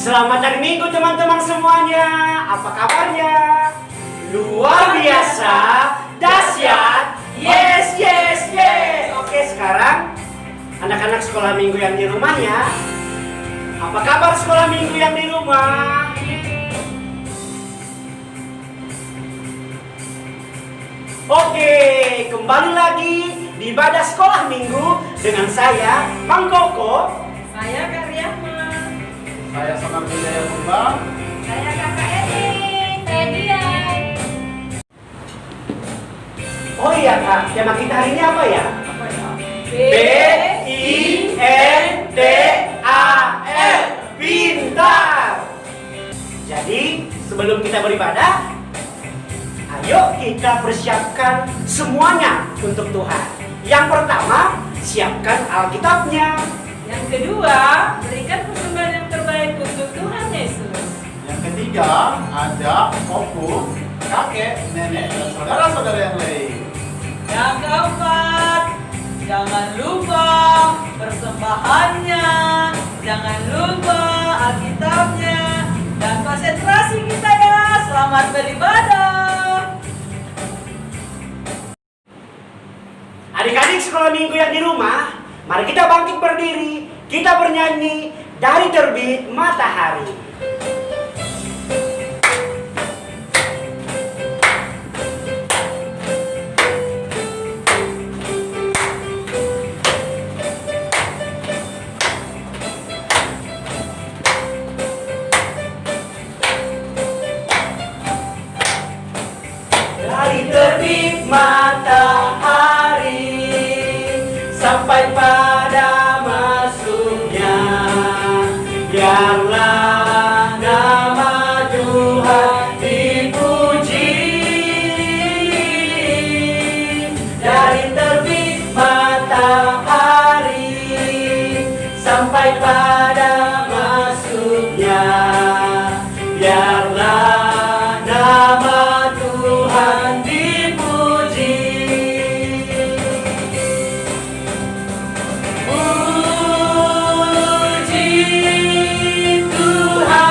Selamat hari Minggu teman-teman semuanya. Apa kabarnya? Luar biasa, dahsyat. Yes, yes, yes. Oke, sekarang anak-anak sekolah minggu yang di rumahnya. Apa kabar sekolah minggu yang di rumah? Oke, kembali lagi di ibadah sekolah minggu dengan saya, Mang Koko. Saya Kak Riahma. Saya Sanam Wijaya Purba. Saya Kakak Ening. Saya Dian. Oh iya Kak, tema kita hari ini apa ya? Apa ya? Pintar. Pintar. Jadi sebelum kita beribadah, ayo kita persiapkan semuanya untuk Tuhan. Yang pertama, siapkan Alkitabnya. Yang kedua, berikan persembahan yang terbaik untuk Tuhan Yesus. Yang ketiga, ada opung, kakek, nenek, dan saudara-saudara yang lain. Yang keempat, jangan lupa persembahannya, jangan lupa Alkitabnya, dan konsentrasi kita ya. Selamat beribadah. Adik-adik sekolah minggu yang di rumah, mari kita bangkit berdiri, kita bernyanyi dari terbit matahari. Dari terbit matahari sampai pada masuknya, biarlah nama Tuhan dipuji. Dari terbit matahari sampai pada masuknya, biarlah nama Tuhan dipuji. Puji Tuhan,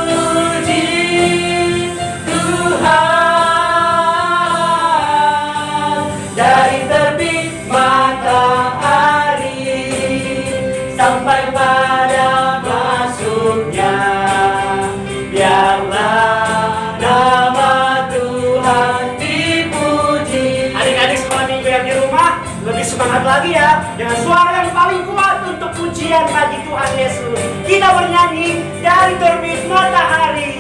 puji Tuhan. Dari terbit matahari sampai pada masuknya, biarlah nama Tuhan dipuji. Adik-adik sekolah minggu yang di rumah, lebih semangat lagi ya, dengan suara yang paling kuat untuk pujian bagi Tuhan Yesus. Kita bernyanyi dari terbit matahari.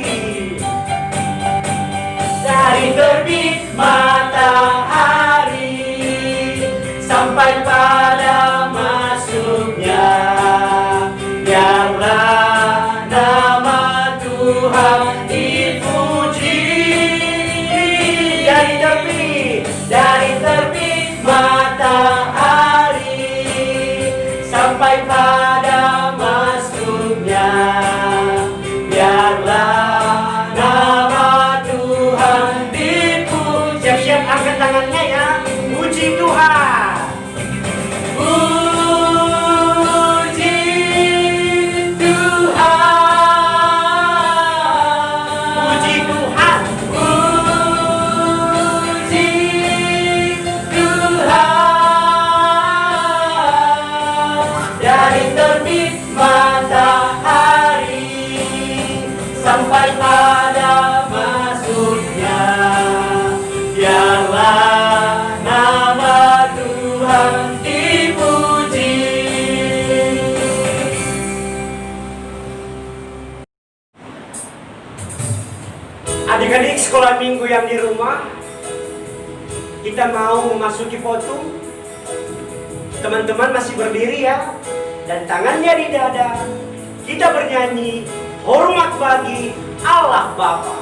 Dari terbit matahari sampai pada masuknya, biarlah nama Tuhan dipuji. Dari terbit matahari sampai pada masuknya, biarlah nama Tuhan dipuji. Siap-siap angkat tangannya ya, puji Tuhan. Puji Tuhan, puji Tuhan, puji Tuhan. Dari terbit matahari sampai pada masuknya, biarlah nama Tuhan dipuji. Adik-adik sekolah minggu yang di rumah, kita mau memasuki foto. Teman-teman masih berdiri ya, dan tangannya di dada. Kita bernyanyi hormat bagi Allah Bapa.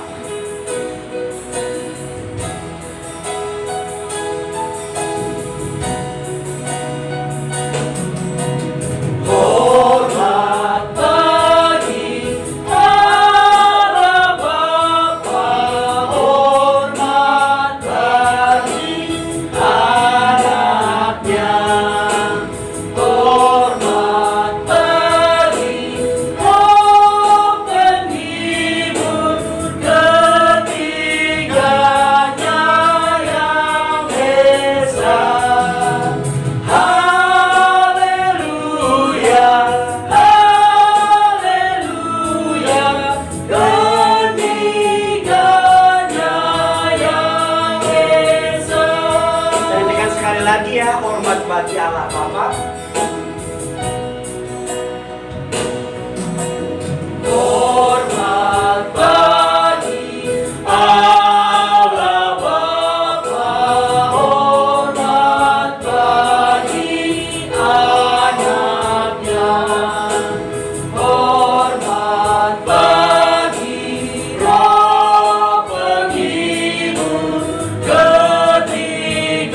Hormat bagi Allah Bapa, hormat bagi anaknya. Allah Bapa, Hormat bagi Allah Bapa, hormat bagi anaknya, hormat bagi Roh penghibur ketiganya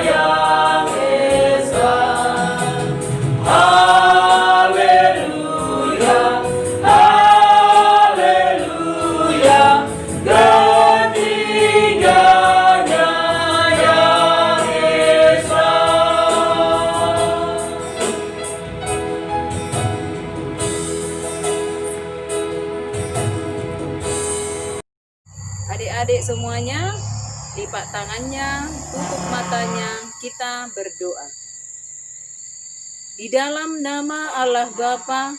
yang esa. Haleluya, haleluya, ketiganya yang esa. Adik-adik semuanya, lipat tangannya, tutup matanya, kita berdoa. Di dalam nama Allah Bapa,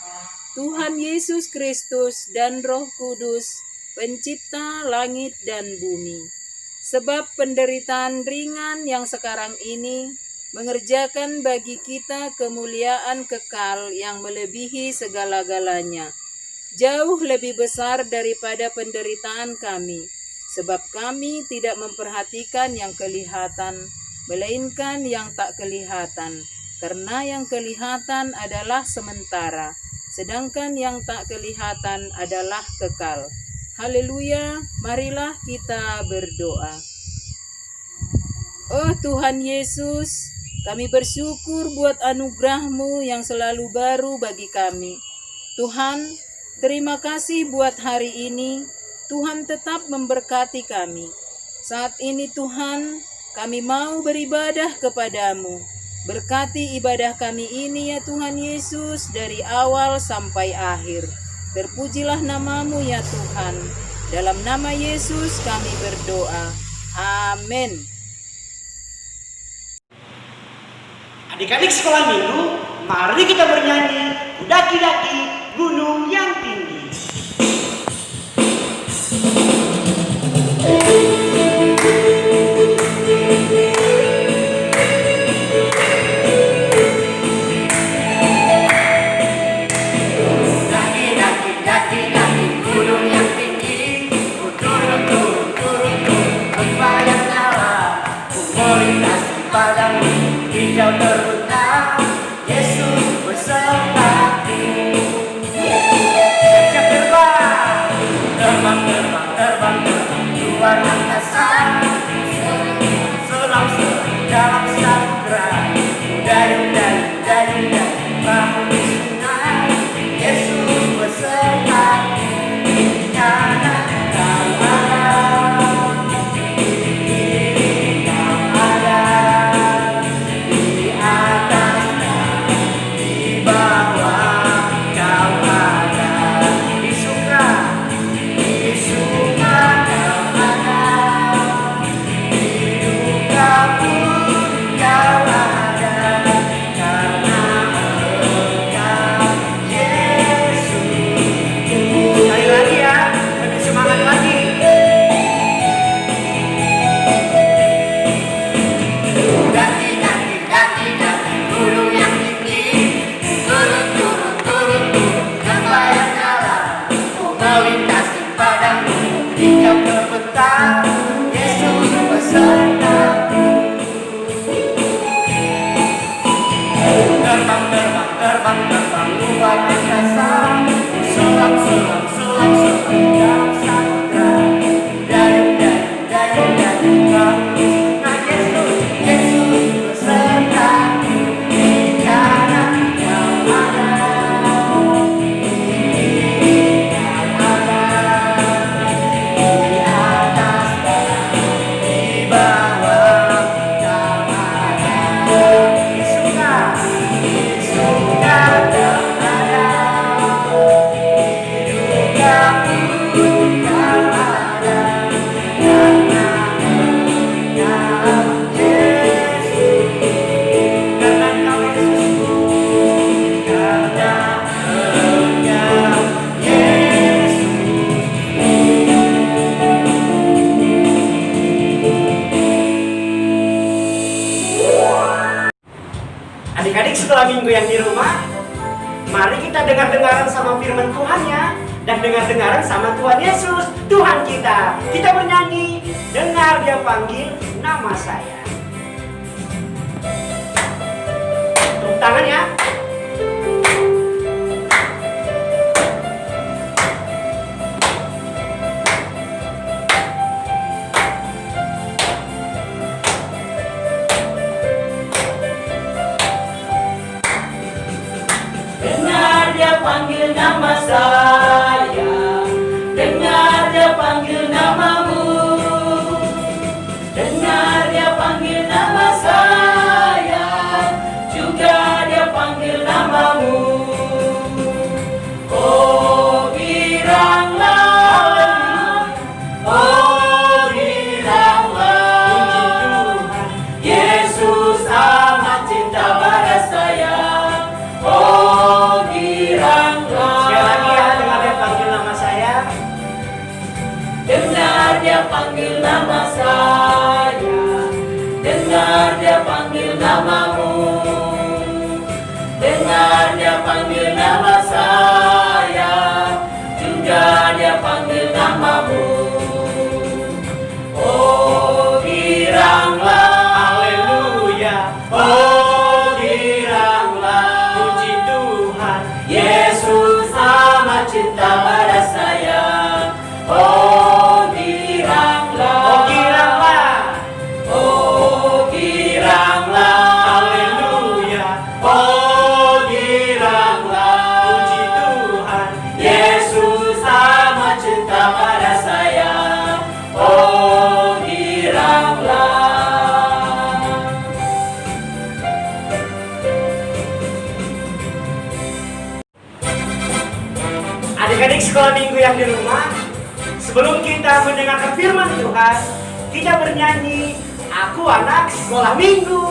Tuhan Yesus Kristus dan Roh Kudus, pencipta langit dan bumi. Sebab penderitaan ringan yang sekarang ini mengerjakan bagi kita kemuliaan kekal yang melebihi segala-galanya. Jauh lebih besar daripada penderitaan kami, sebab kami tidak memperhatikan yang kelihatan, melainkan yang tak kelihatan. Karena yang kelihatan adalah sementara, sedangkan yang tak kelihatan adalah kekal. Haleluya, marilah kita berdoa. Oh Tuhan Yesus, kami bersyukur buat anugerah-Mu yang selalu baru bagi kami. Tuhan, terima kasih buat hari ini. Tuhan tetap memberkati kami. Saat ini Tuhan, kami mau beribadah kepadamu. Berkati ibadah kami ini ya Tuhan Yesus dari awal sampai akhir. Terpujilah namamu ya Tuhan. Dalam nama Yesus kami berdoa. Amin. adik-adik sekolah minggu, mari kita bernyanyi Daki-daki gunung yang tinggi. Hijau terbentang, Yesus besertaku. Siap terbang, terbang, terbang, terbang, terbang luar angkasa. Selang-selang dalam samudera, dayung, dayung, dayung, dayung bangun di sungai. Yesus besertaku, karena Kau Adik-adik sekolah minggu yang di rumah, mari kita dengar-dengaran sama firman Tuhan-Nya dan dengar-dengaran sama Tuhan Yesus, Tuhan kita. Kita bernyanyi, dengar Dia panggil nama saya. Tepuk tangan ya. Dengar Dia panggil nama saya, dengar Dia panggil namamu, dengar Dia panggil nama saya, juga Dia panggil namamu. Oh giranglah, oh giranglah, Yesus amat cinta pada saya. Oh giranglah. Sekali lagi ya, dengar Dia panggil nama saya. Dengar Dia panggil nama saya, dengar Dia panggil namamu, dengar Dia panggil nama saya, juga Dia panggil namamu. Oh giranglah, Haleluya. oh giranglah, Puji Tuhan. Yesus amat cinta pada saya. Oh giranglah, Oh giranglah. oh giranglah, Haleluya. oh giranglah, Puji Tuhan. Yesus amat cinta pada saya. Oh giranglah. Adik-adik sekolah minggu yang di rumah, sebelum kita mendengarkan firman Tuhan, kita bernyanyi, aku anak sekolah minggu.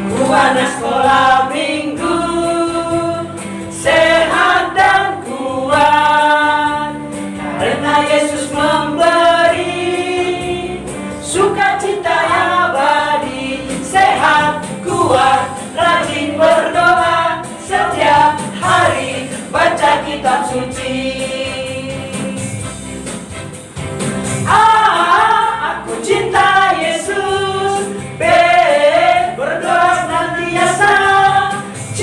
Ku anak sekolah minggu, sehat dan kuat, karena Yesus memberi sukacita yang abadi. Sehat, kuat, rajin berdoa, setiap hari baca kitab suci. Aku cinta Yesus, B berdoa senantiasa, C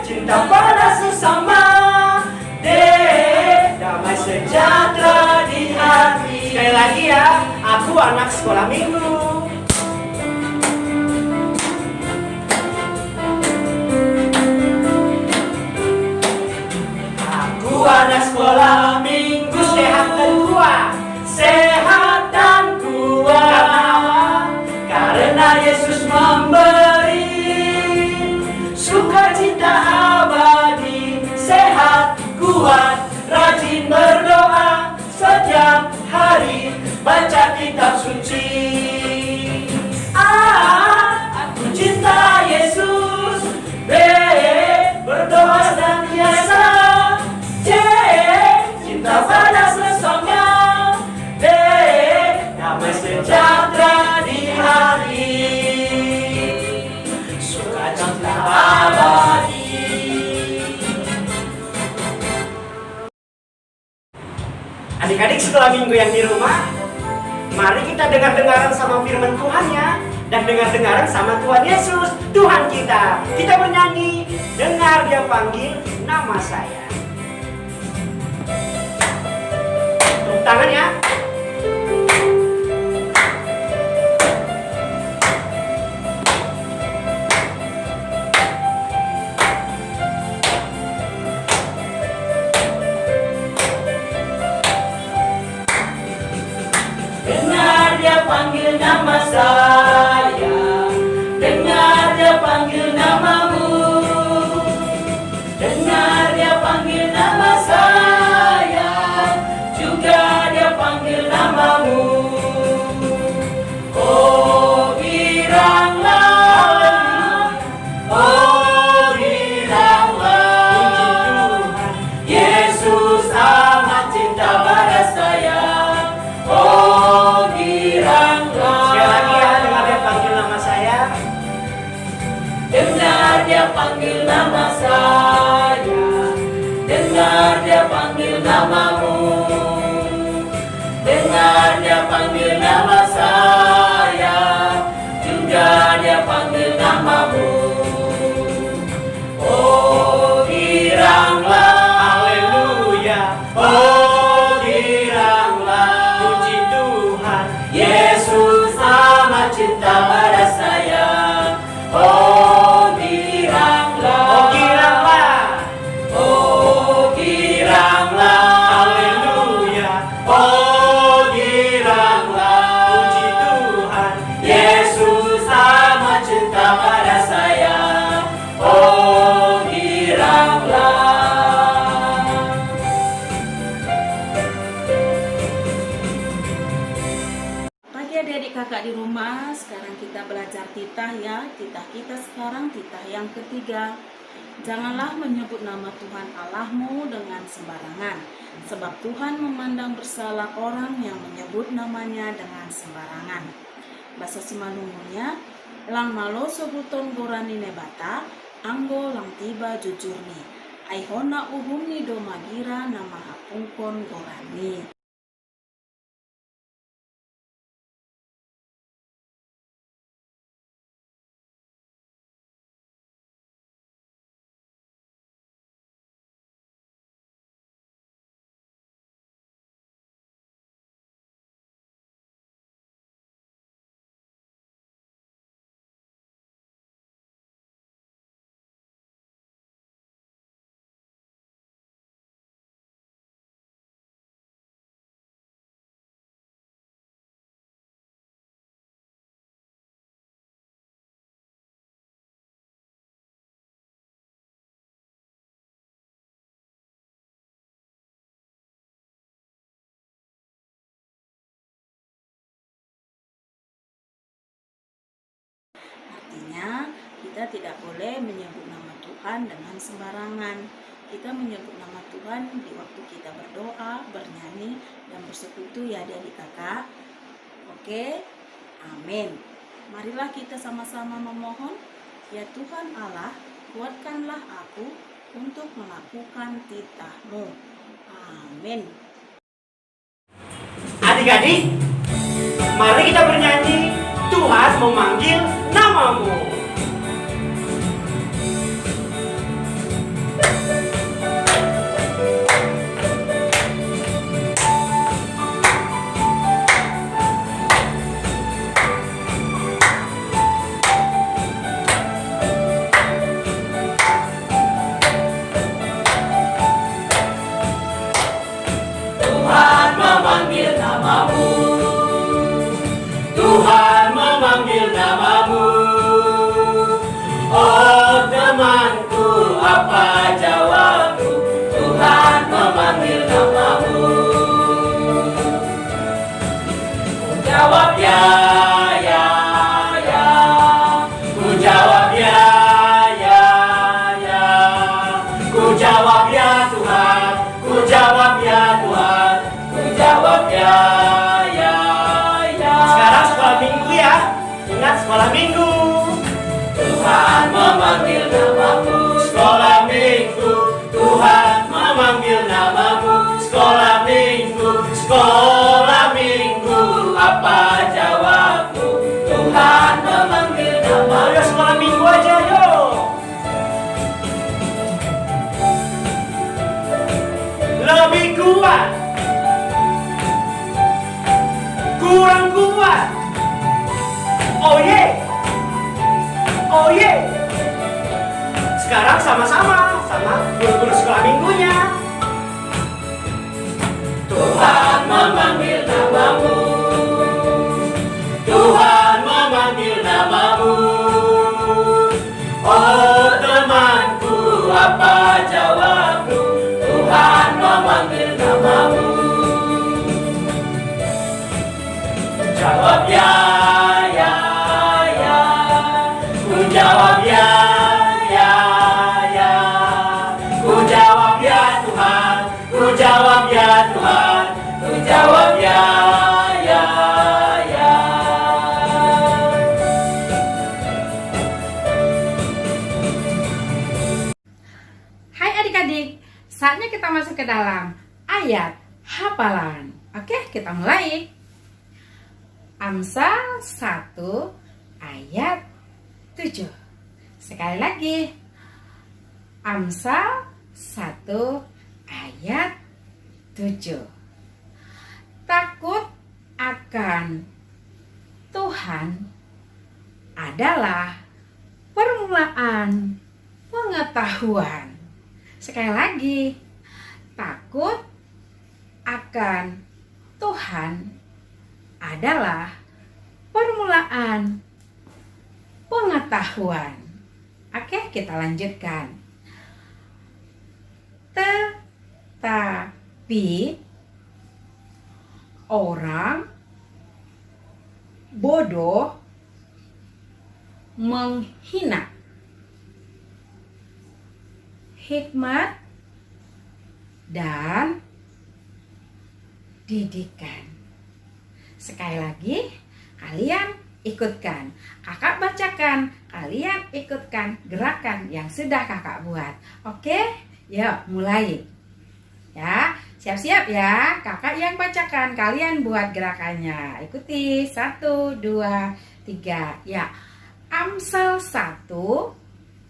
cinta pada sesama, D damai sejahtera di hati. Sekali lagi ya, aku anak sekolah minggu. Aku anak sekolah minggu, Sehat dan kuat. sehat dan kuat, karena Yesus memberi sukacita abadi. Sehat, kuat, rajin berdoa, setiap hari baca kitab suci. Aku cinta Yesus, B berdoa senantiasa, C cinta pada sesama, D damai sejahtera di hati, sukacita abadi. Adik-adik sekolah minggu yang di rumah, mari kita dengar-dengaran sama firman Tuhan-Nya dan dengar-dengaran sama Tuhan Yesus, Tuhan kita. Kita bernyanyi, dengar Dia panggil nama saya. Tepuk tangan ya. Dengar Dia panggil nama saya, dengar Dia panggil namamu, dengar Dia panggil nama saya, juga Dia panggil namamu. panggil nama saya, juga dia panggil namamu. Oh giranglah, haleluya. Oh giranglah, puji Tuhan, Yesus amat cinta pada saya. Oh giranglah, oh giranglah, oh giranglah, haleluya. Oh giranglah, puji Tuhan, Yesus amat cinta pada saya. Oh giranglah. Pagi adik-adik kakak di rumah, sekarang kita belajar titah ya. Titah kita sekarang titah yang ketiga. Janganlah menyebut nama Tuhan Allahmu dengan sembarangan, sebab Tuhan memandang bersalah orang yang menyebut namanya dengan sembarangan. Bahasa Simalungunnya, lang malo sebuton gorani nebata, anggo lang tiba jujurni. Aihona uhumni do magira nama hapungkon gorani. Artinya, kita tidak boleh menyebut nama Tuhan dengan sembarangan. Kita menyebut nama Tuhan di waktu kita berdoa, bernyanyi, dan bersekutu ya adik-adik kakak. Oke, amin. Marilah kita sama-sama memohon, ya Tuhan Allah, kuatkanlah aku untuk melakukan titah-Mu. Amin. Adik-adik, mari kita bernyanyi, Tuhan memanggil namamu. Tuhan memanggil namamu. Tuhan memanggil namamu. Oh temanku, apa jawabku? Tuhan memanggil namamu. Ku jawab ya, ya, ya. Ku jawab ya, ya, ya. Ku jawab ya Tuhan. Ku jawab ya Tuhan. Ku jawab ya, ya, ya. Sekarang sekolah minggu ya. Ingat sekolah minggu. Tuhan memanggil namamu. Sekolah minggu. Tuhan memanggil namamu. Sekolah minggu. Sekolah minggu. Apa jawabmu? Tuhan memanggil namamu. Ayo sekolah minggu aja yuk. Lebih kuat. Kurang kuat. Oh ye. Oh ye. Sekarang sama-sama sama guru-guru sekolah minggunya. Tuhan memanggil namamu. Tuhan memanggil namamu. Oh temanku, apa jawabmu? Tuhan memanggil namamu. Jawab ya, ya, ya. Ku jawab ya, ya, ya. Ku jawab ya Tuhan. Ku jawab ya Tuhan. Ku jawab ya, ya, ya. Hai adik-adik, saatnya kita masuk ke dalam ayat hafalan. Oke, kita mulai. Amsal 1 ayat 7. Sekali lagi. Amsal 1 ayat 7. Takut akan Tuhan adalah permulaan pengetahuan. Sekali lagi. Takut akan Tuhan adalah permulaan pengetahuan. Oke, kita lanjutkan. Tetapi orang bodoh menghina hikmat dan didikan. Sekali lagi, kalian ikutkan. Kakak bacakan, kalian ikutkan gerakan yang sudah kakak buat. Oke? Yuk, mulai. Ya, siap-siap ya. Kakak yang bacakan, kalian buat gerakannya. Ikuti. 1, 2, 3. Ya. Amsal 1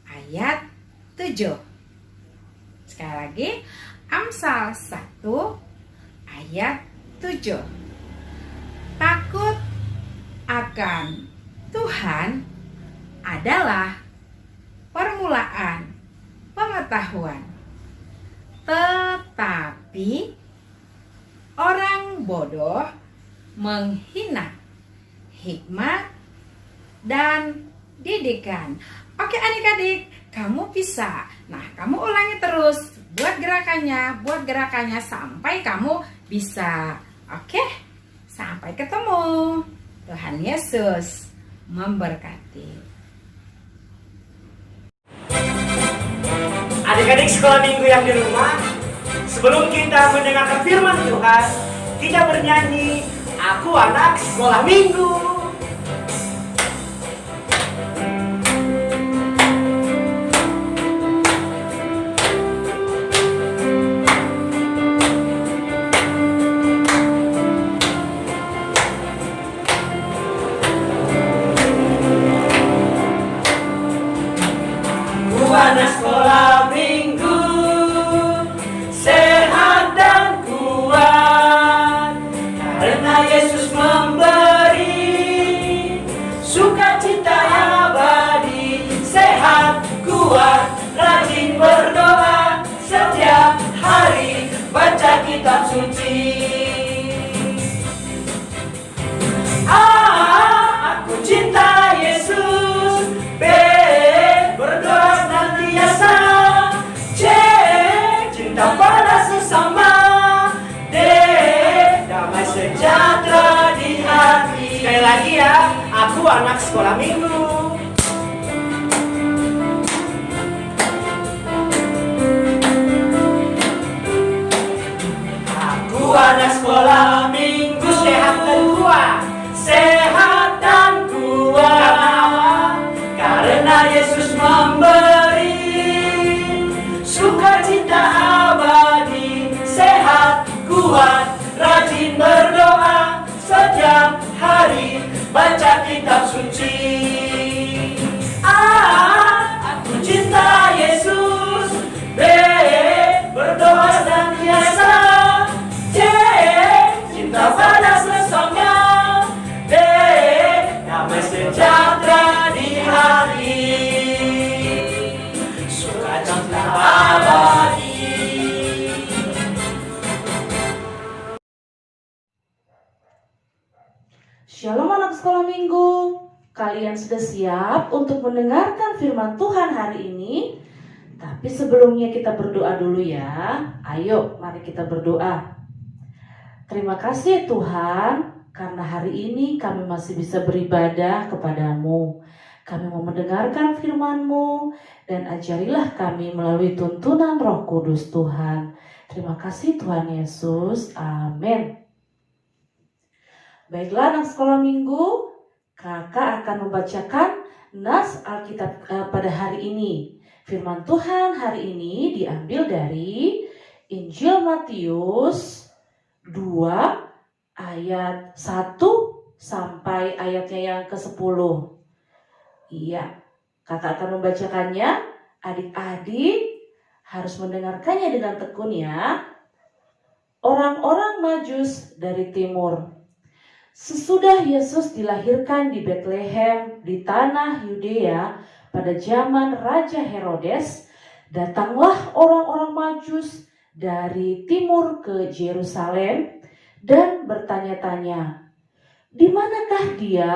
ayat 7. Sekali lagi. Amsal 1 ayat 7. Takut akan Tuhan adalah permulaan pengetahuan. Tetapi orang bodoh menghina hikmat dan didikan. Oke adik-adik, kamu bisa. Nah, kamu ulangi terus. Buat gerakannya sampai kamu bisa. Oke? Sampai ketemu. Tuhan Yesus memberkati. Adik-adik sekolah minggu yang di rumah, sebelum kita mendengarkan firman Tuhan, kita bernyanyi, Aku Anak Sekolah Minggu. Anak sekolah minggu, sehat dan kuat, karena Yesus memberi sukacita abadi. Sehat, kuat, rajin berdoa, setiap hari baca kitab suci. Aku cinta Yesus. B, berdoa senantiasa. C, cinta pada sesama. D, damai sejahtera di hati. Sekali lagi ya, aku anak sekolah minggu. Aku anak sekolah minggu, sehat dan kuat. Sehat dan kuat, karena Yesus memberi sukacita abadi. Sehat, kuat, rajin berdoa, setiap hari baca kitab suci. Aku cinta Yesus. B, berdoa senantiasa. C, cinta pada sesama. D, damai sejahtera di hati, sukacita abadi. Shalom anak sekolah minggu. Kalian sudah siap untuk mendengarkan firman Tuhan hari ini? Tapi sebelumnya kita berdoa dulu ya. Ayo, mari kita berdoa. Terima kasih Tuhan, karena hari ini kami masih bisa beribadah kepadamu. Kami mau mendengarkan firman-Mu dan ajarilah kami melalui tuntunan Roh Kudus Tuhan. Terima kasih Tuhan Yesus. Amin. Baiklah anak sekolah minggu, kakak akan membacakan nas Alkitab pada hari ini. Firman Tuhan hari ini diambil dari Injil Matius 2 ayat 1 sampai sampai ayatnya yang ke-10. Iya, kakak akan membacakannya. Adik-adik harus mendengarkannya dengan tekun ya. Orang-orang Majus dari timur. Sesudah Yesus dilahirkan di Betlehem di tanah Yudea pada zaman Raja Herodes, datanglah orang-orang Majus dari timur ke Yerusalem dan bertanya-tanya, "Di manakah dia,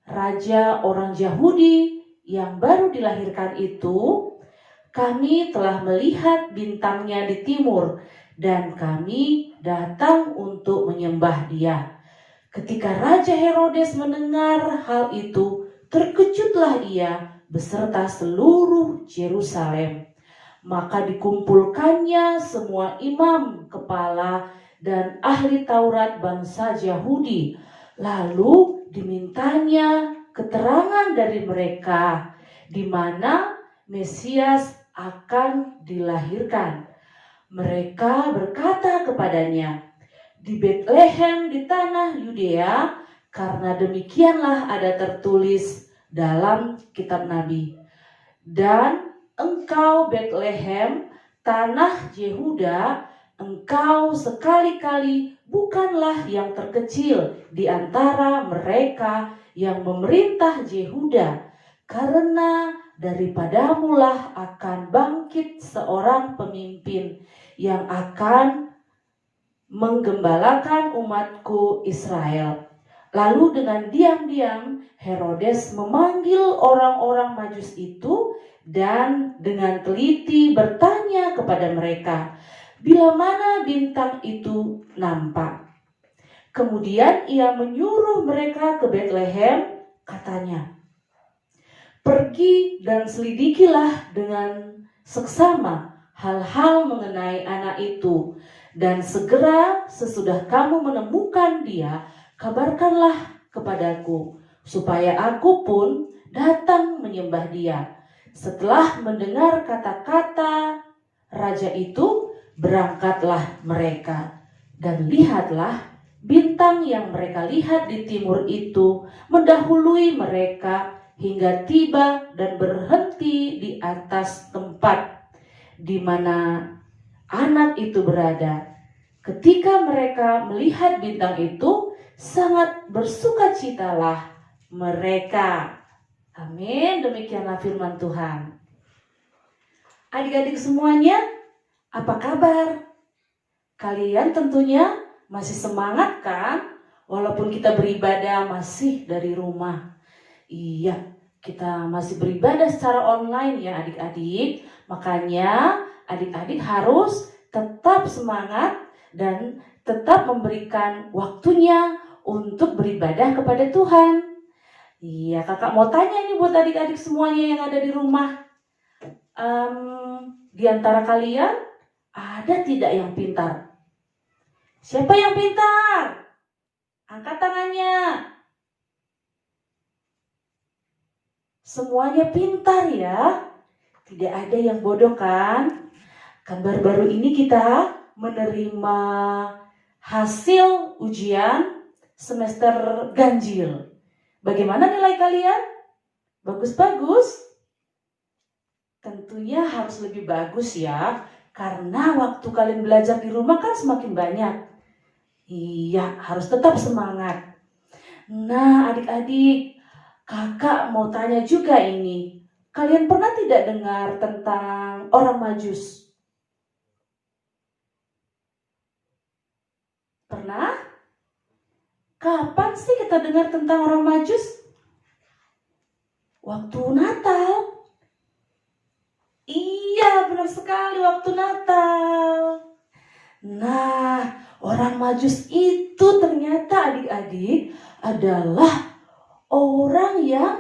raja orang Yahudi yang baru dilahirkan itu? Kami telah melihat bintangnya di timur dan kami datang untuk menyembah dia." Ketika Raja Herodes mendengar hal itu, terkejutlah ia beserta seluruh Yerusalem. Maka dikumpulkannya semua imam kepala dan ahli Taurat bangsa Yahudi. Lalu dimintanya keterangan dari mereka di mana Mesias akan dilahirkan. Mereka berkata kepadanya, "Di Betlehem di tanah Yudea, karena demikianlah ada tertulis dalam kitab Nabi. Dan engkau Betlehem, tanah Yehuda, engkau sekali-kali bukanlah yang terkecil di antara mereka yang memerintah Yehuda, karena daripadamulah akan bangkit seorang pemimpin yang akan menggembalakan umatku Israel." Lalu dengan diam-diam Herodes memanggil orang-orang Majus itu dan dengan teliti bertanya kepada mereka, bila mana bintang itu nampak. Kemudian ia menyuruh mereka ke Betlehem, katanya, "Pergi dan selidikilah dengan seksama hal-hal mengenai anak itu, dan segera sesudah kamu menemukan dia, kabarkanlah kepadaku, supaya aku pun datang menyembah dia." Setelah mendengar kata-kata raja itu, berangkatlah mereka. Dan lihatlah, bintang yang mereka lihat di timur itu mendahului mereka hingga tiba dan berhenti di atas tempat di mana anak itu berada. Ketika mereka melihat bintang itu, sangat bersukacitalah mereka. Amin. Demikianlah firman Tuhan. Adik-adik semuanya, apa kabar? Kalian tentunya masih semangat kan? Walaupun kita beribadah masih dari rumah. Iya, kita masih beribadah secara online ya adik-adik. Makanya adik-adik harus tetap semangat dan tetap memberikan waktunya untuk beribadah kepada Tuhan. Iya, kakak mau tanya nih buat adik-adik semuanya yang ada di rumah. Di antara kalian ada tidak yang pintar? Siapa yang pintar? Angkat tangannya. Semuanya pintar ya. Tidak ada yang bodoh kan? Kan baru-baru ini kita menerima hasil ujian semester ganjil. Bagaimana nilai kalian? Bagus-bagus? Tentunya harus lebih bagus ya, karena waktu kalian belajar di rumah kan semakin banyak. Iya, harus tetap semangat. Nah, adik-adik, kakak mau tanya juga ini. Kalian pernah tidak dengar tentang orang Majus? Pernah? Kapan sih kita dengar tentang orang Majus? Waktu Natal. Iya, benar sekali, waktu Natal. Nah, orang Majus itu ternyata adik-adik adalah orang yang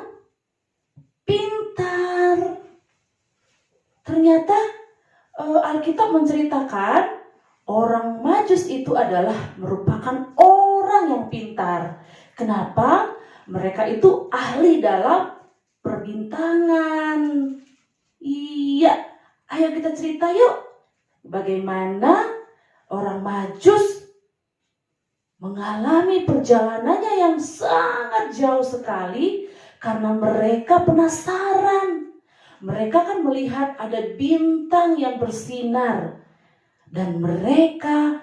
pintar. Ternyata Alkitab menceritakan orang Majus itu adalah merupakan orang yang pintar. Kenapa? Mereka itu ahli dalam perbintangan. Iya, ayo kita cerita yuk. Bagaimana orang Majus mengalami perjalanannya yang sangat jauh sekali karena mereka penasaran. Mereka kan melihat ada bintang yang bersinar dan mereka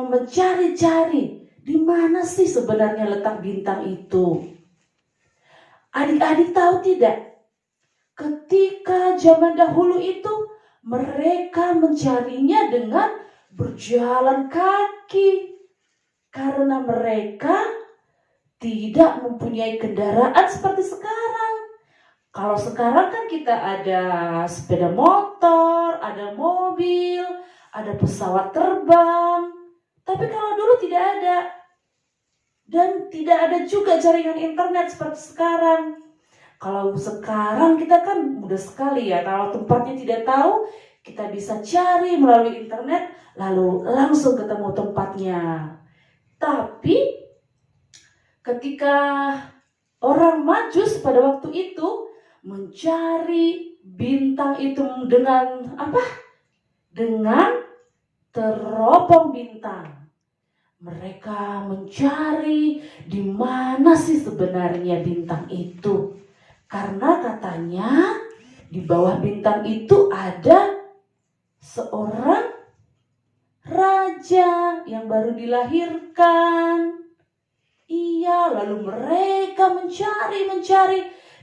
mencari-cari di mana sih sebenarnya letak bintang itu. Adik-adik tahu tidak? Ketika zaman dahulu itu mereka mencarinya dengan berjalan kaki karena mereka tidak mempunyai kendaraan seperti sekarang. Kalau sekarang kan kita ada sepeda motor, ada mobil, ada pesawat terbang. Tapi kalau dulu tidak ada. Dan tidak ada juga jaringan internet seperti sekarang. Kalau sekarang kita kan mudah sekali ya. Kalau tempatnya tidak tahu, kita bisa cari melalui internet, lalu langsung ketemu tempatnya. Tapi ketika orang Majus pada waktu itu mencari bintang itu dengan apa? Dengan teropong bintang. Mereka mencari di mana sih sebenarnya bintang itu. Karena katanya di bawah bintang itu ada seorang raja yang baru dilahirkan. Iya, lalu mereka mencari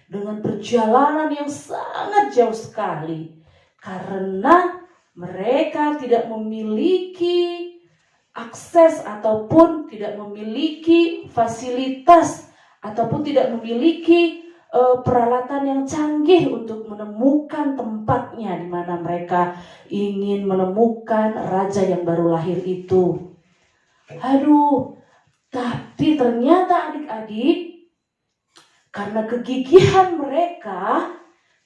dengan perjalanan yang sangat jauh sekali. Karena mereka tidak memiliki akses ataupun tidak memiliki fasilitas ataupun tidak memiliki peralatan yang canggih untuk menemukan tempatnya di mana mereka ingin menemukan raja yang baru lahir itu. Aduh, tapi ternyata adik-adik, karena kegigihan mereka,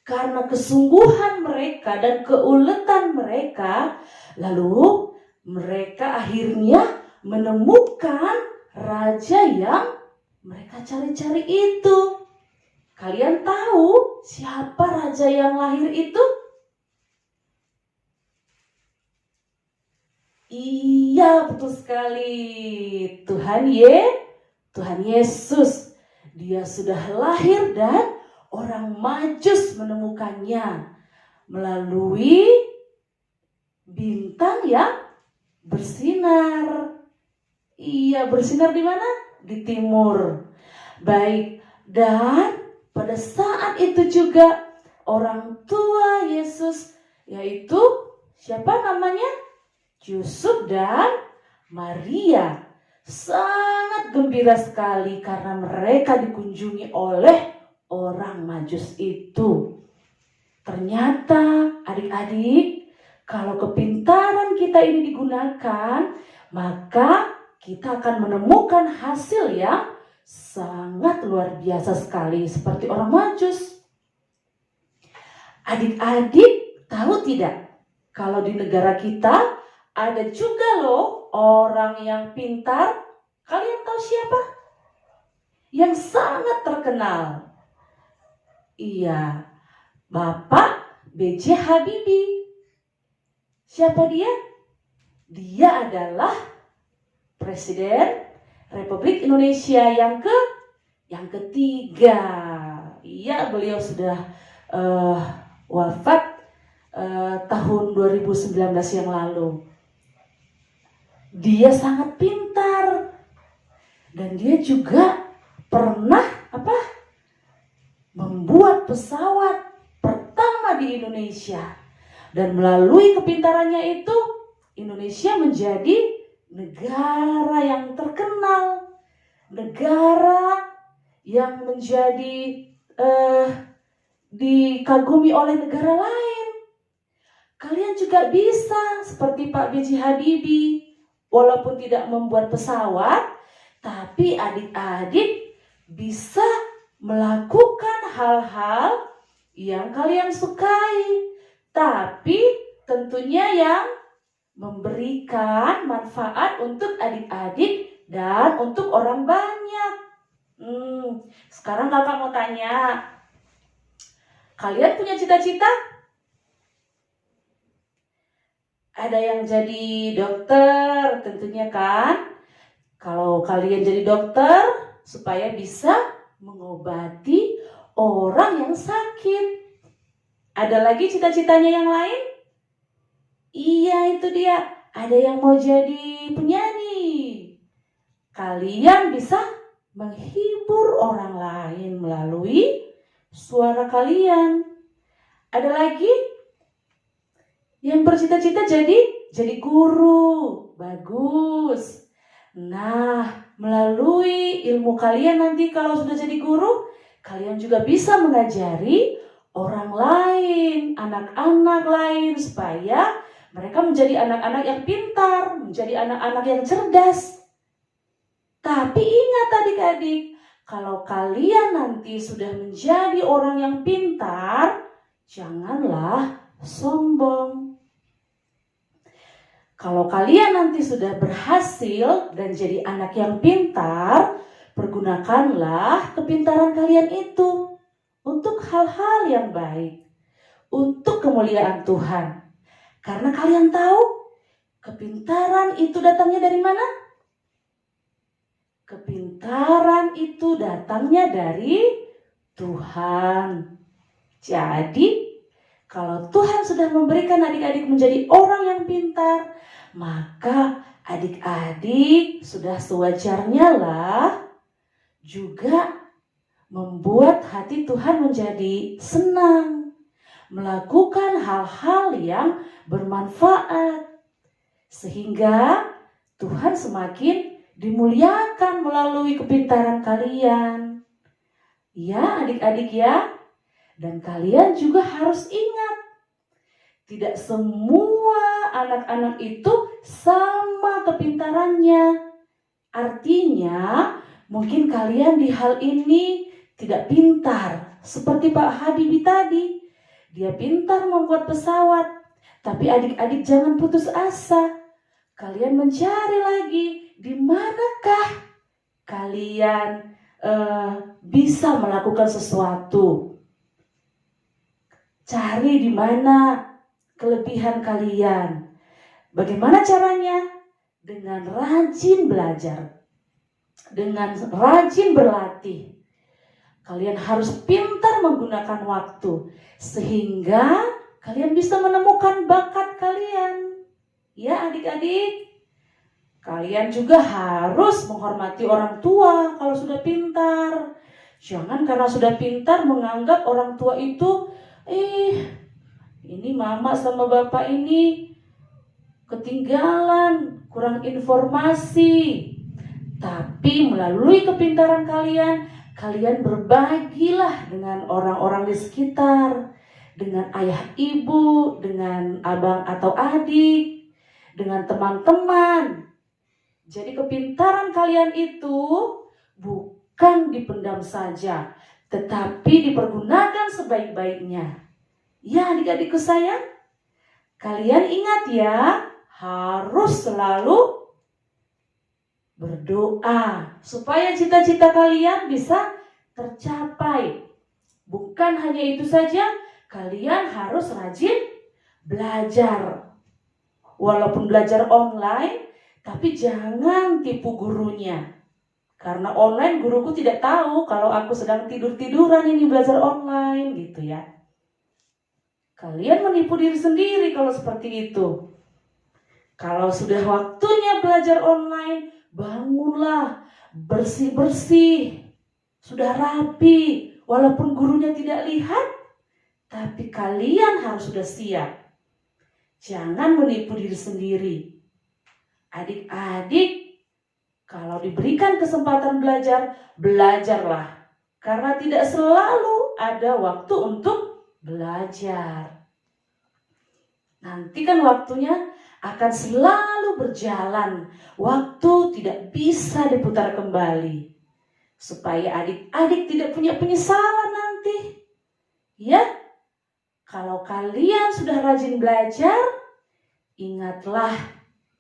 karena kesungguhan mereka dan keuletan mereka, lalu mereka akhirnya menemukan raja yang mereka cari-cari itu. Kalian tahu siapa raja yang lahir itu? Iya, betul sekali. Tuhan Yesus. Dia sudah lahir dan orang Majus menemukannya melalui bintang yang bersinar. Iya, bersinar di mana? Di timur. Baik, dan pada saat itu juga orang tua Yesus, yaitu siapa namanya? Yusuf dan Maria, sangat gembira sekali karena mereka dikunjungi oleh orang Majus itu. Ternyata adik-adik, kalau kepintaran kita ini digunakan, maka kita akan menemukan hasil yang sangat luar biasa sekali seperti orang Majus. Adik-adik tahu tidak? Kalau di negara kita ada juga loh orang yang pintar. Kalian tahu siapa? Yang sangat terkenal. Iya, Bapak B.J. Habibie. Siapa dia? Dia adalah Presiden Republik Indonesia yang ketiga. Iya, beliau sudah wafat tahun 2019 yang lalu. Dia sangat pintar dan dia juga pernah membuat pesawat pertama di Indonesia. Dan melalui kepintarannya itu Indonesia menjadi negara yang terkenal, negara yang menjadi dikagumi oleh negara lain. Kalian juga bisa seperti Pak B.J. Habibie, walaupun tidak membuat pesawat, tapi adik-adik bisa melakukan hal-hal yang kalian sukai, tapi tentunya yang memberikan manfaat untuk adik-adik dan untuk orang banyak. Sekarang kakak mau tanya, kalian punya cita-cita? Ada yang jadi dokter tentunya kan? Kalau kalian jadi dokter, supaya bisa mengobati orang yang sakit. Ada lagi cita-citanya yang lain? Iya, itu dia. Ada yang mau jadi penyanyi. Kalian bisa menghibur orang lain melalui suara kalian. Ada lagi yang bercita-cita jadi guru. Bagus. Nah, melalui ilmu kalian nanti kalau sudah jadi guru, kalian juga bisa mengajari orang lain, anak-anak lain, supaya mereka menjadi anak-anak yang pintar, menjadi anak-anak yang cerdas. Tapi ingat adik-adik, kalau kalian nanti sudah menjadi orang yang pintar, janganlah sombong. Kalau kalian nanti sudah berhasil dan jadi anak yang pintar, pergunakanlah kepintaran kalian itu untuk hal-hal yang baik, untuk kemuliaan Tuhan. Karena kalian tahu, kepintaran itu datangnya dari mana? Kepintaran itu datangnya dari Tuhan. Jadi, kalau Tuhan sudah memberikan adik-adik menjadi orang yang pintar, maka adik-adik sudah sewajarnya lah juga membuat hati Tuhan menjadi senang, melakukan hal-hal yang bermanfaat, sehingga Tuhan semakin dimuliakan melalui kepintaran kalian. Ya adik-adik ya, dan kalian juga harus ingat, tidak semua anak-anak itu sama kepintarannya. Artinya, mungkin kalian di hal ini tidak pintar, seperti Pak Habibie tadi. Dia pintar membuat pesawat, tapi adik-adik jangan putus asa. Kalian mencari lagi, di manakah kalian bisa melakukan sesuatu. Cari di mana kelebihan kalian. Bagaimana caranya? Dengan rajin belajar, dengan rajin berlatih. Kalian harus pintar menggunakan waktu, sehingga kalian bisa menemukan bakat kalian. Ya adik-adik, kalian juga harus menghormati orang tua kalau sudah pintar. Jangan karena sudah pintar menganggap orang tua itu, ini mama sama bapak ini ketinggalan, kurang informasi. Tapi melalui kepintaran kalian, kalian berbagilah dengan orang-orang di sekitar, dengan ayah ibu, dengan abang atau adik, dengan teman-teman. Jadi kepintaran kalian itu bukan dipendam saja, tetapi dipergunakan sebaik-baiknya. Ya adik-adikku sayang, kalian ingat ya, harus selalu berdoa supaya cita-cita kalian bisa tercapai. Bukan hanya itu saja, kalian harus rajin belajar. Walaupun belajar online, tapi jangan tipu gurunya. Karena online guruku tidak tahu kalau aku sedang tidur-tiduran ini belajar online gitu ya. Kalian menipu diri sendiri kalau seperti itu. Kalau sudah waktunya belajar online, bangunlah, bersih-bersih, sudah rapi. Walaupun gurunya tidak lihat, tapi kalian harus sudah siap. Jangan menipu diri sendiri. Adik-adik, kalau diberikan kesempatan belajar, belajarlah. Karena tidak selalu ada waktu untuk belajar. Nanti kan waktunya akan selalu berjalan. Waktu tidak bisa diputar kembali. Supaya adik-adik tidak punya penyesalan nanti. Ya, kalau kalian sudah rajin belajar, ingatlah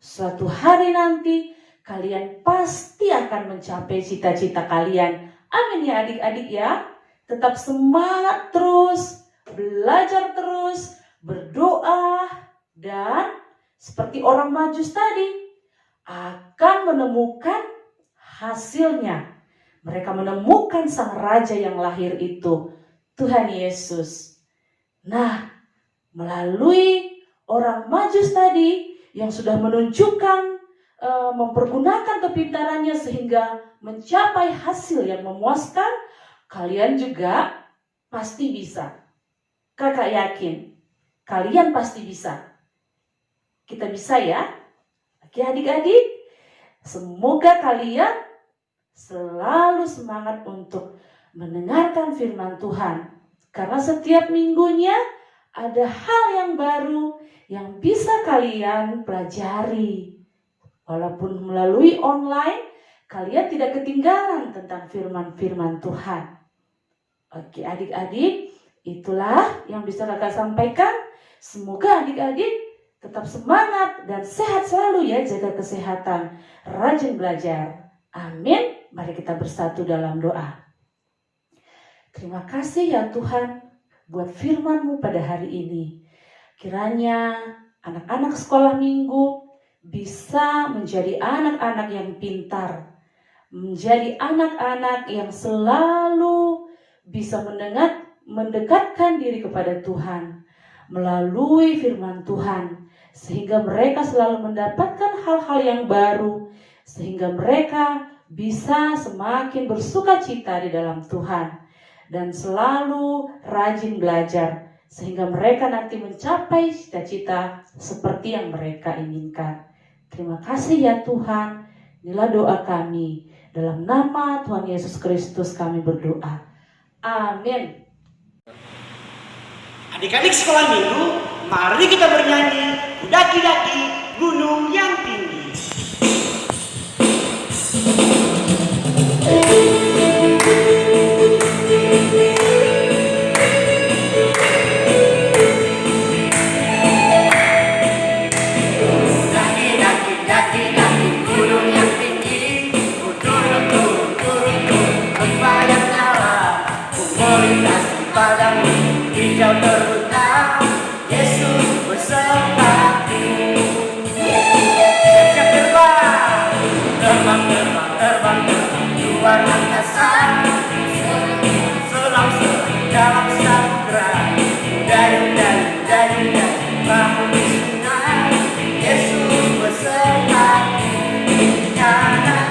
suatu hari nanti kalian pasti akan mencapai cita-cita kalian. Amin ya adik-adik ya. Tetap semangat terus, belajar terus, berdoa, dan seperti orang Majus tadi akan menemukan hasilnya mereka menemukan sang raja yang lahir itu, Tuhan Yesus. Nah, melalui orang Majus tadi yang sudah menunjukkan mempergunakan kepintarannya sehingga mencapai hasil yang memuaskan, kalian juga pasti bisa. Kakak yakin kalian pasti bisa. Kita bisa ya. Oke adik-adik, semoga kalian selalu semangat untuk mendengarkan firman Tuhan. Karena setiap minggunya ada hal yang baru yang bisa kalian pelajari. Walaupun melalui online, kalian tidak ketinggalan tentang firman-firman Tuhan. Oke adik-adik, itulah yang bisa kakak sampaikan. Semoga adik-adik tetap semangat dan sehat selalu ya, jaga kesehatan, rajin belajar. Amin. Mari kita bersatu dalam doa. Terima kasih ya Tuhan buat firman-Mu pada hari ini. Kiranya anak-anak sekolah minggu bisa menjadi anak-anak yang pintar, menjadi anak-anak yang selalu bisa mendekatkan diri kepada Tuhan melalui firman Tuhan, sehingga mereka selalu mendapatkan hal-hal yang baru, sehingga mereka bisa semakin bersukacita di dalam Tuhan dan selalu rajin belajar, sehingga mereka nanti mencapai cita-cita seperti yang mereka inginkan. Terima kasih ya Tuhan. Inilah doa kami. Dalam nama Tuhan Yesus Kristus kami berdoa. Amin. Adik-adik sekolah minggu, mari kita bernyanyi Daki-daki gunung yang tinggi. Hijau terbentang, Yesus besertaku. Siap-siap terbang, terbang, terbang, terbang, terbang luar angkasa. Selang-selang dalam samudera, udara, bangun di sungai. Yesus besertaku, karena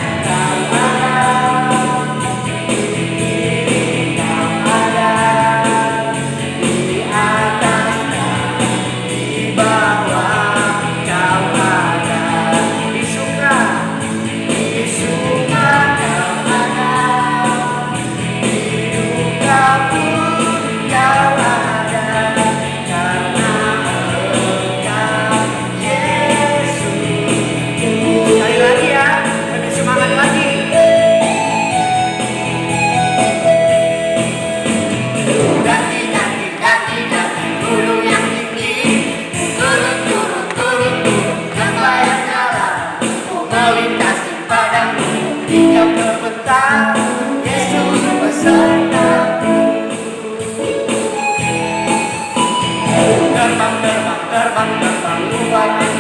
Kau ada.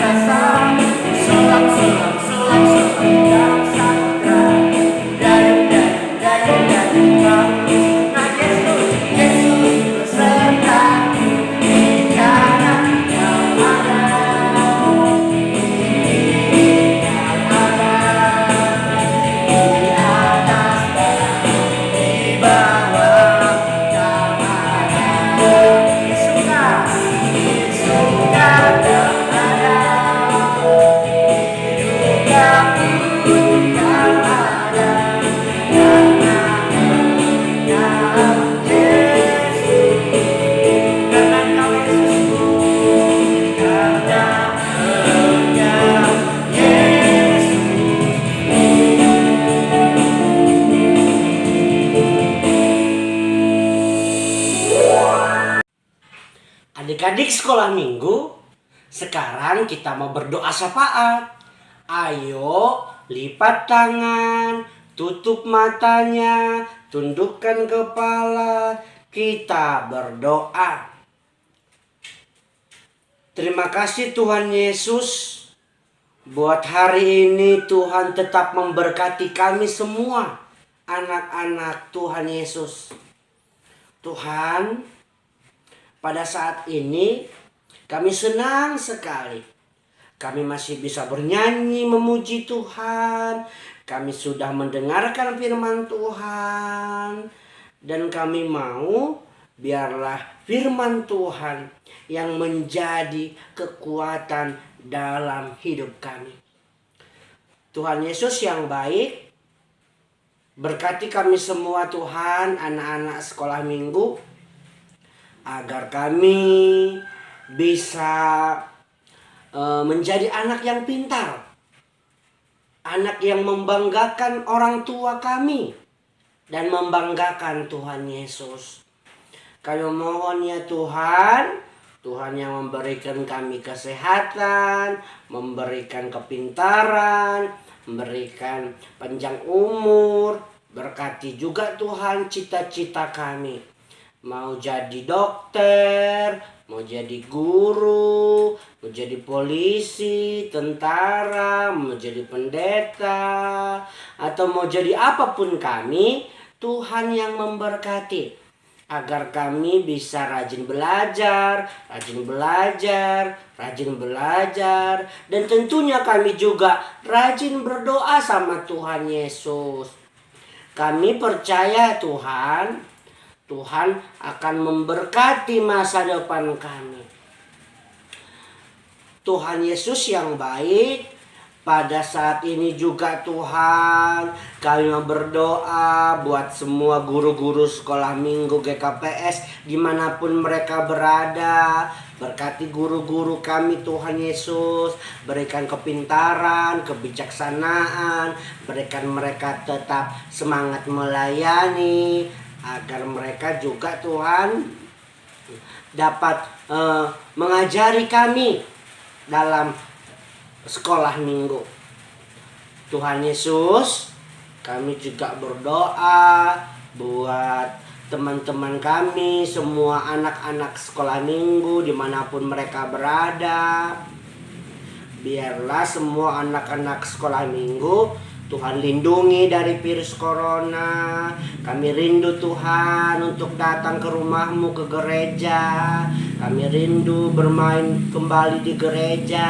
Adik-adik sekolah minggu, sekarang kita mau berdoa syafaat. Ayo, lipat tangan, tutup matanya, tundukkan kepala, kita berdoa. Terima kasih Tuhan Yesus Buat hari ini Tuhan tetap memberkati kami semua, anak-anak Tuhan Yesus. Tuhan, pada saat ini kami senang sekali. Kami masih bisa bernyanyi memuji Tuhan. Kami sudah mendengarkan firman Tuhan. Dan kami mau biarlah firman Tuhan yang menjadi kekuatan dalam hidup kami. Tuhan Yesus yang baik, berkati kami semua Tuhan, anak-anak sekolah minggu, agar kami bisa menjadi anak yang pintar, anak yang membanggakan orang tua kami, dan membanggakan Tuhan Yesus. Kami mohon ya Tuhan, Tuhan yang memberikan kami kesehatan, memberikan kepintaran, memberikan panjang umur. Berkati juga Tuhan cita-cita kami. Mau jadi dokter, mau jadi guru, mau jadi polisi, tentara, mau jadi pendeta, atau mau jadi apapun kami, Tuhan yang memberkati. Agar kami bisa rajin belajar, dan tentunya kami juga rajin berdoa sama Tuhan Yesus. Kami percaya Tuhan akan memberkati masa depan kami. Tuhan Yesus yang baik, pada saat ini juga Tuhan, kami mau berdoa buat semua guru-guru sekolah minggu GKPS dimanapun mereka berada. Berkati guru-guru kami Tuhan Yesus, berikan kepintaran, kebijaksanaan, berikan mereka tetap semangat melayani, agar mereka juga Tuhan dapat mengajari kami dalam sekolah minggu. Tuhan Yesus, kami juga berdoa buat teman-teman kami, semua anak-anak sekolah minggu dimanapun mereka berada. Biarlah semua anak-anak sekolah minggu Tuhan lindungi dari virus corona. Kami rindu Tuhan untuk datang ke rumah-Mu, ke gereja. Kami rindu bermain kembali di gereja.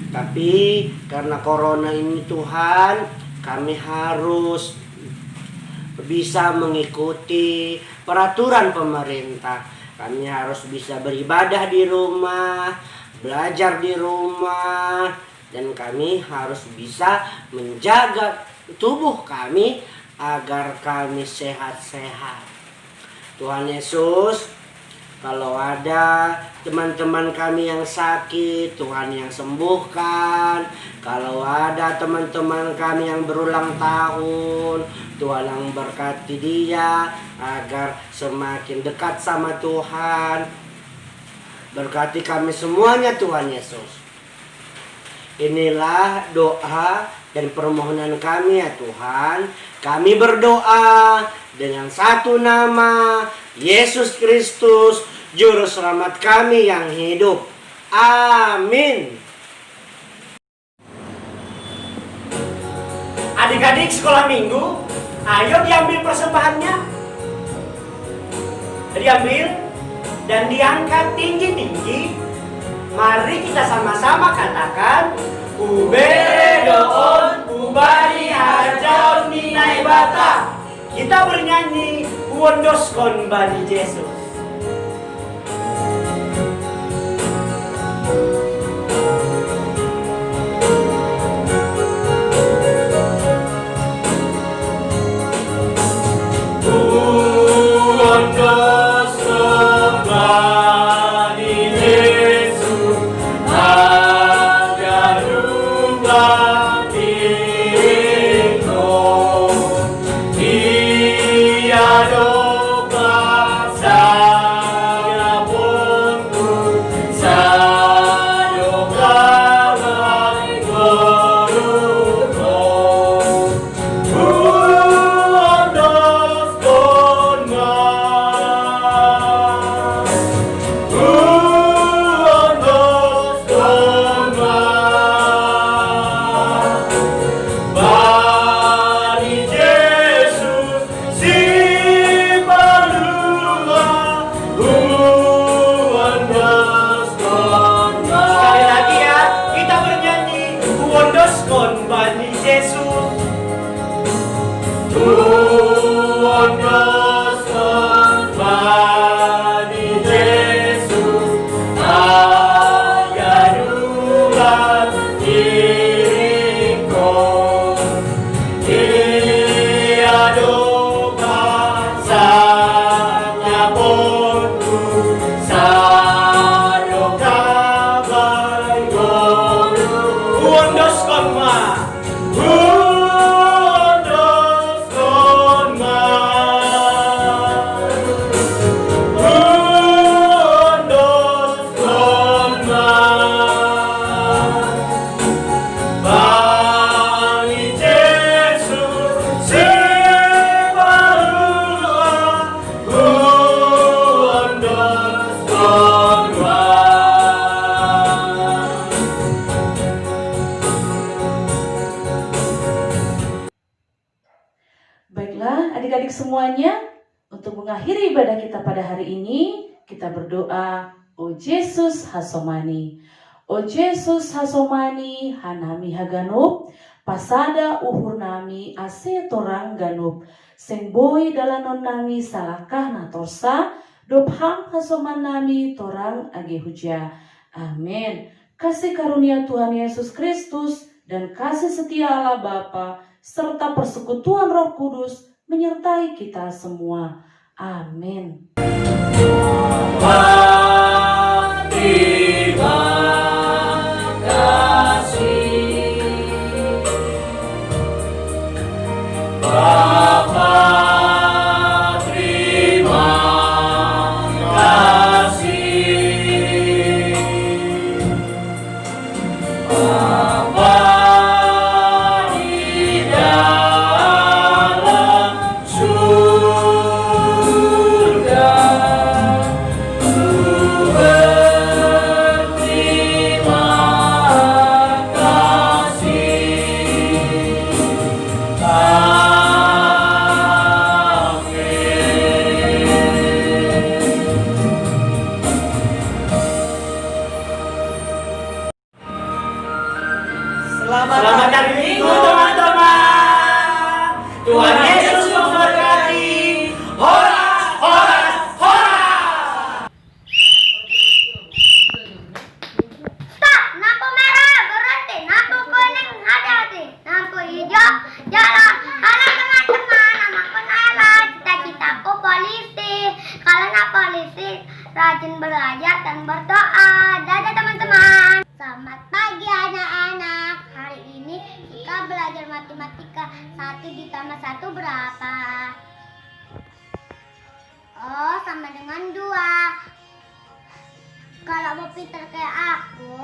Tapi karena corona ini Tuhan, kami harus bisa mengikuti peraturan pemerintah. Kami harus bisa beribadah di rumah, belajar di rumah, dan kami harus bisa menjaga tubuh kami agar kami sehat-sehat. Tuhan Yesus, kalau ada teman-teman kami yang sakit, Tuhan yang sembuhkan. Kalau ada teman-teman kami yang berulang tahun, Tuhan yang berkati dia agar semakin dekat sama Tuhan. Berkati kami semuanya Tuhan Yesus. Inilah doa dan permohonan kami ya Tuhan. Kami berdoa dengan satu nama, Yesus Kristus, Juru Selamat kami yang hidup. Amin. Adik-adik sekolah minggu, ayo diambil persembahannya. Diambil dan diangkat tinggi-tinggi. Mari kita sama-sama katakan, Ubedoon ubari hajaun minai bata. Kita bernyanyi Wondoskon Bani Yesus. Ia doa Untuk mengakhiri ibadah kita pada hari ini, kita berdoa, O Yesus hasomani. O Yesus hasomani hanami haganup, pasada uhur nami ase torang ganup, seng boy dalanon nami salakah natorsa, dopham hasoman nami torang age huja. Amin. Kasih karunia Tuhan Yesus Kristus dan kasih setia Allah Bapa serta persekutuan Roh Kudus menyertai kita semua. Amin. Terima kasih Bapa, terima kasih Bapa di dalam surga. Berterima kasih. Selamat hari Minggu teman-teman. Tuhan Yesus memberkati. Hora, hora, hora. Stop! Lampu merah berhenti, lampu kuning hati-hati, lampu hijau jalan. Halo teman-teman, namaku Nala, cita-citaku polisi. Karena polisi rajin belajar dan berdoa. Dadah teman-teman. Selamat pagi anak-anak. Hari ini kita belajar matematika. 1 ditambah 1 berapa? Oh, sama dengan 2. Kalau mau pintar kayak aku,